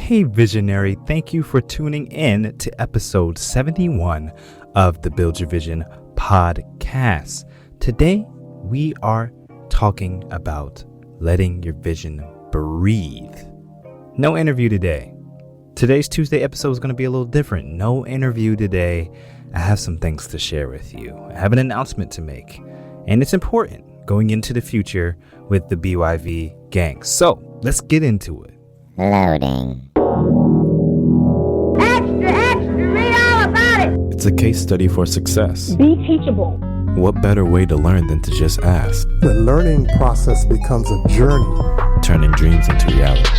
Hey visionary, thank you for tuning in to episode 71 of the Build Your Vision podcast. Today we are talking about letting your vision breathe. No interview today. Today's Tuesday episode is going to be a little different. No interview today. I have some things to share with you. I have an announcement to make, and it's important going into the future with the BYV gang. So let's get into it. Loading. Extra, read all about it. It's a case study for success. Be teachable. What better way to learn than to just ask? The learning process becomes a journey. Turning dreams into reality.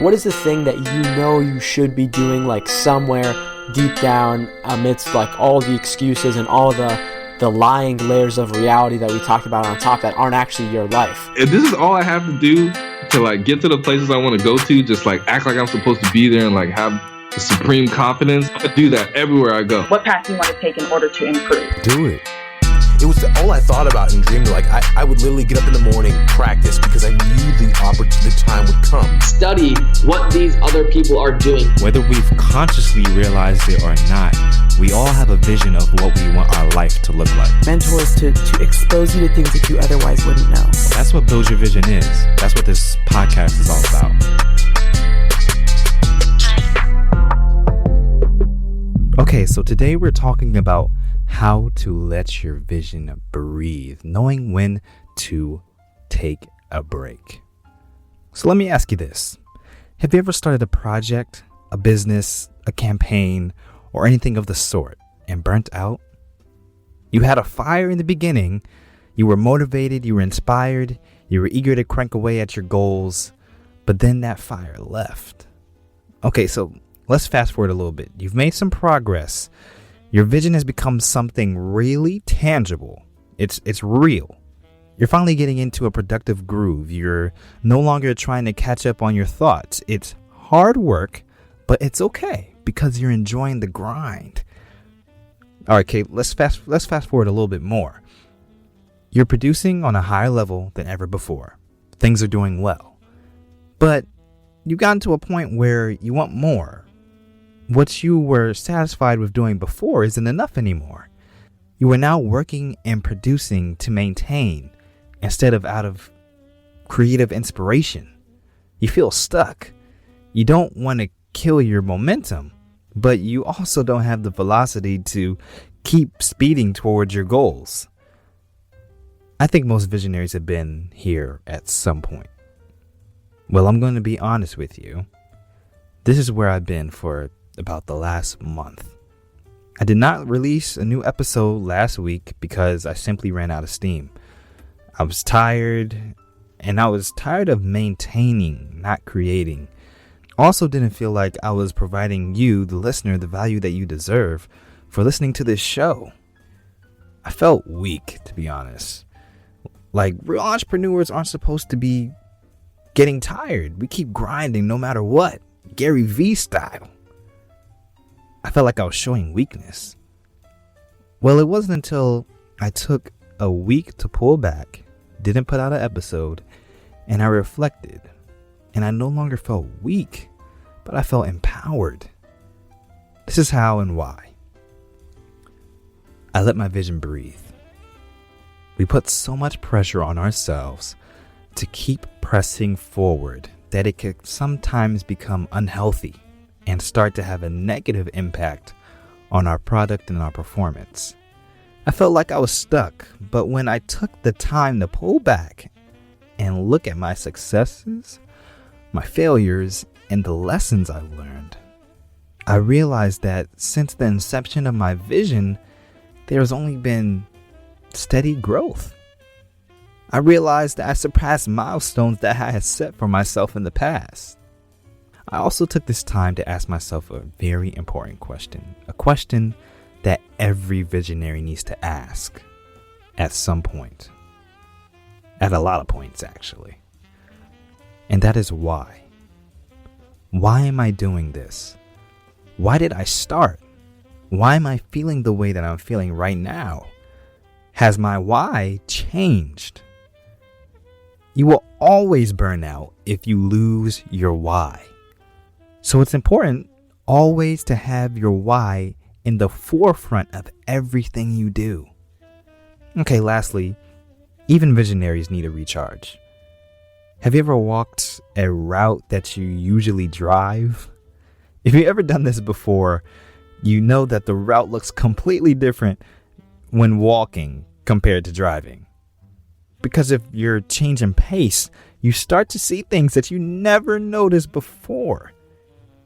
What is the thing that you know you should be doing, like somewhere deep down amidst like all the excuses and all the lying layers of reality that we talked about on top that aren't actually your life? If this is all I have to do to like get to the places I want to go to, just like act like I'm supposed to be there and like have the supreme confidence, I do that everywhere I go. What path do you want to take in order to improve? Do it. It was all I thought about and dreamed. Like I would literally get up in the morning, practice, because I knew the time would come. Study what these other people are doing. Whether we've consciously realized it or not, we all have a vision of what we want our life to look like. Mentors to expose you to things that you otherwise wouldn't know. That's what Build Your Vision is. That's what this podcast is all about. Okay, so today we're talking about how to let your vision breathe, knowing when to take a break. So let me ask you this. Have you ever started a project, a business, a campaign, or anything of the sort and burnt out? You had a fire in the beginning, you were motivated, you were inspired, you were eager to crank away at your goals, but then that fire left. Okay, so let's fast forward a little bit. You've made some progress. Your vision has become something really tangible. It's real. You're finally getting into a productive groove. You're no longer trying to catch up on your thoughts. It's hard work, but it's okay because you're enjoying the grind. All right, Kate, let's fast forward a little bit more. You're producing on a higher level than ever before. Things are doing well. But you've gotten to a point where you want more. What you were satisfied with doing before isn't enough anymore. You are now working and producing to maintain instead of out of creative inspiration. You feel stuck. You don't want to kill your momentum, but you also don't have the velocity to keep speeding towards your goals. I think most visionaries have been here at some point. Well, I'm going to be honest with you. This is where I've been for about the last month. I did not release a new episode last week because I simply ran out of steam. I was tired, and I was tired of maintaining, not creating. Also didn't feel like I was providing you, the listener, the value that you deserve for listening to this show. I felt weak, to be honest. Like, real entrepreneurs aren't supposed to be getting tired. We keep grinding no matter what, Gary Vee style. I felt like I was showing weakness. Well, it wasn't until I took a week to pull back, didn't put out an episode, and I reflected. And I no longer felt weak, but I felt empowered. This is how and why. I let my vision breathe. We put so much pressure on ourselves to keep pressing forward that it could sometimes become unhealthy and start to have a negative impact on our product and our performance. I felt like I was stuck, but when I took the time to pull back and look at my successes, my failures, and the lessons I learned, I realized that since the inception of my vision, there's only been steady growth. I realized that I surpassed milestones that I had set for myself in the past. I also took this time to ask myself a very important question, a question that every visionary needs to ask at some point, at a lot of points actually. And that is why. Why am I doing this? Why did I start? Why am I feeling the way that I'm feeling right now? Has my why changed? You will always burn out if you lose your why. So it's important always to have your why in the forefront of everything you do. Okay, lastly, even visionaries need a recharge. Have you ever walked a route that you usually drive? If you've ever done this before, you know that the route looks completely different when walking compared to driving. Because if you're changing pace, you start to see things that you never noticed before.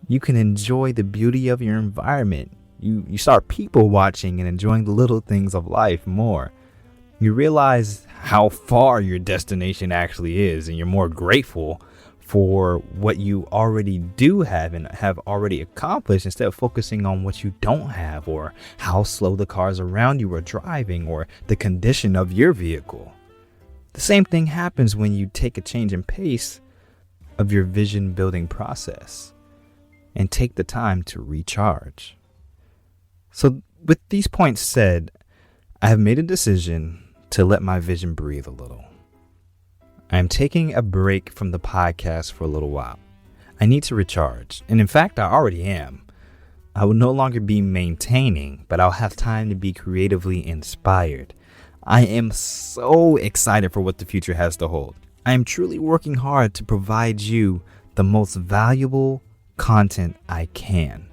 You can enjoy the beauty of your environment. You start people watching and enjoying the little things of life more. You realize how far your destination actually is, and you're more grateful for what you already do have and have already accomplished instead of focusing on what you don't have or how slow the cars around you are driving or the condition of your vehicle. The same thing happens when you take a change in pace of your vision building process and take the time to recharge. So with these points said, I have made a decision to let my vision breathe a little. I am taking a break from the podcast for a little while. I need to recharge, and in fact, I already am. I will no longer be maintaining, but I'll have time to be creatively inspired. I am so excited for what the future has to hold. I am truly working hard to provide you the most valuable content I can.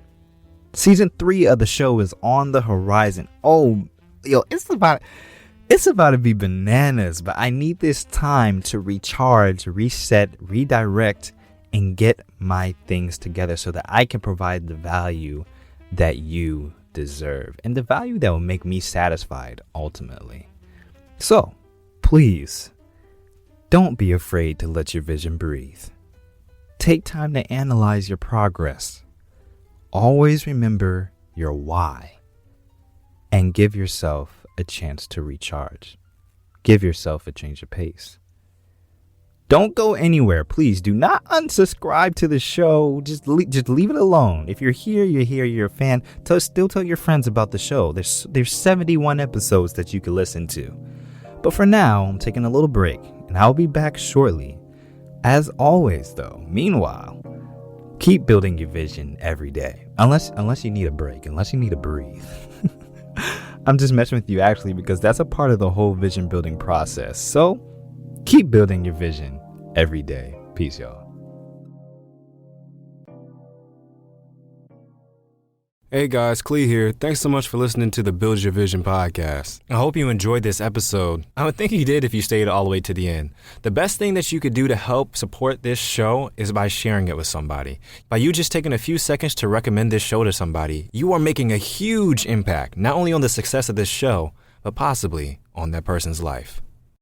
Season 3 of the show is on the horizon. Oh, yo, it's about to be bananas, but I need this time to recharge, reset, redirect, and get my things together so that I can provide the value that you deserve and the value that will make me satisfied ultimately. So, please, don't be afraid to let your vision breathe. Take time to analyze your progress. Always remember your why and give yourself a chance to recharge. Give yourself a change of pace. Don't go anywhere. Please do not unsubscribe to the show. Just leave it alone. If you're here, you're a fan. Still tell your friends about the show. There's 71 episodes that you can listen to. But for now, I'm taking a little break, and I'll be back shortly. As always, though, meanwhile, keep building your vision every day. Unless you need a break, unless you need to breathe. I'm just messing with you actually because that's a part of the whole vision building process. So keep building your vision every day. Peace, y'all. Hey guys, Clee here. Thanks so much for listening to the Build Your Vision podcast. I hope you enjoyed this episode. I would think you did if you stayed all the way to the end. The best thing that you could do to help support this show is by sharing it with somebody. By you just taking a few seconds to recommend this show to somebody, you are making a huge impact, not only on the success of this show, but possibly on that person's life.